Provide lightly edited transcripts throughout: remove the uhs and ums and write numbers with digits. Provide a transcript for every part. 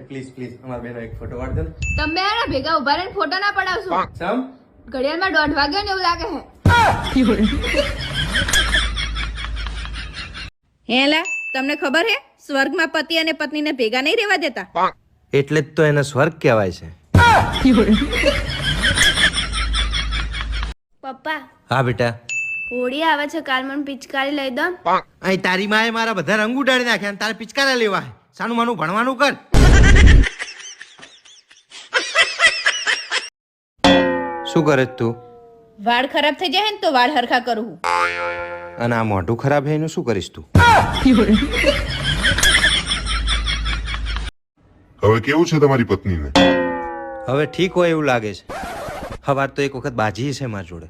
Please please અમારા બેનો એક ફોટો પાડજો ને. તમે એના ભેગા ઉભા રહીને ફોટો ના પડાવશો. સમ ઘડિયાળમાં 1:30 વાગ્યો ને એવું લાગે છે. હેલા તમને ખબર હે સ્વર્ગમાં પતિ અને પત્નીને ભેગા નહીં રહેવા દેતા. એટલે જ તો એને સ્વર્ગ કહેવાય છે. પપ્પા હા બેટા. હોળી આવે છે, કાલ મને પિચકારી લઈ દો. અહીં તારી માએ મારા બધા રંગ ઉડાડી નાખ્યા અને તારે પિચકારા લેવા હે. સાનું માનું ભણવાનું કર. શું કરે છે તું? વાળ ખરાબ થઈ જાય ને તો વાળ હરખા કરું. અને આ મોઢું ખરાબ હે એનું શું કરીશ તું? હવે કેવું છે તમારી પત્નીને? હવે ઠીક હોય એવું લાગે છે. હવાર તો એક વખત બાજી છે મારી જોડે.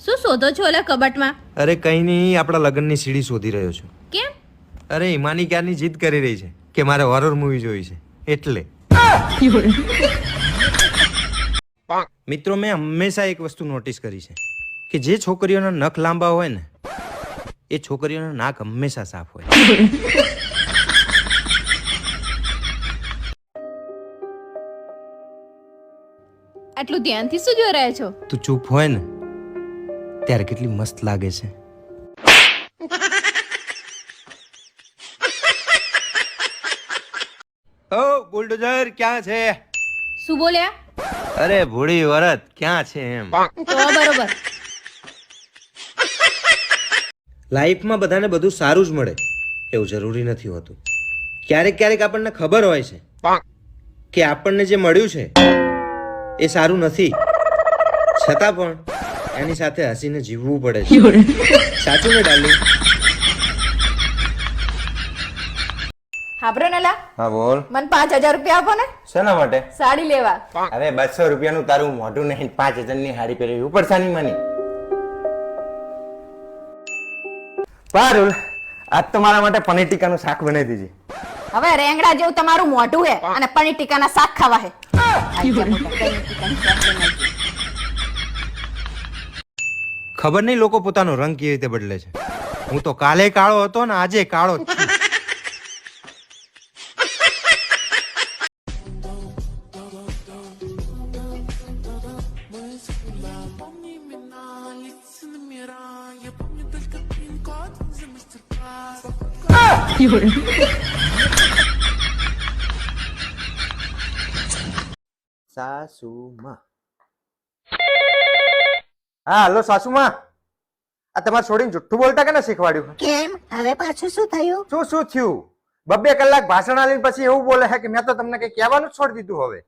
શું શોધો છો ઓલા કબાટમાં? અરે કઈ નહીં, આપણા લગ્નની સીડી શોધી રહ્યો છું. કેમ? અરે હિમાની ક્યારની જીદ કરી રહી છે કે મારે હોરર મૂવી જોઈ છે એટલે. મિત્રો, મેં હંમેશા એક વસ્તુ નોટિસ કરી છે કે જે છોકરીઓના નખ લાંબા હોય ને એ છોકરીઓના નાક હંમેશા સાફ હોય. આટલું ધ્યાનથી શું જોઈ રહ્યા છો? તું ચૂપ હોય ને ત્યારે કેટલી મસ્ત લાગે છે. ઓ બુલડોઝર ક્યાં છે? શું બોલ્યા? અરે ભોળી વરત ક્યાં છે એમ. તો બરોબર. લાઈફમાં બધાને બધું સારું જ મળે એવું જરૂરી નથી હોતું. ક્યારેક ક્યારેક આપણને ખબર હોય છે કે આપણને જે મળ્યું છે એ સારું નથી, છતાં પણ એની સાથે હસીને જીવવું પડે છે. સાચું ને ડાર્લિંગ? હાબરો નલા, હા બોલ. મને 5000 રૂપિયા આપો ને શેના માટે? સાડી લેવા. અરે 200 રૂપિયાનું તારું મોઢું નહીં, 5000 ની હાડી પહેરી ઉપર સાની માની. પારુલ, આજ તો મારા માટે પનીર ટીકાનું શાક બનાવી દીધી. હવે રેંગડા જેવું તમારું મોઢું હે અને પનીર ટીકાના શાક ખાવા હે. ખબર નહીં લોકો પોતાનો રંગ કેવી રીતે બદલે છે. હું તો કાલે કાળો હતો ને આજે કાળો જ છું. સાસુમાં. હા હલો સાસુમાં, આ તમારે છોડીને જુઠ્ઠું બોલતા કે ના શીખવાડ્યું? કેમ હવે પાછું શું થયું? શું થયું? 2 કલાક ભાષણ આલીને પછી એવું બોલે છે કે મેં તો તમને કઈ કહેવાનું જ છોડી દીધું હવે.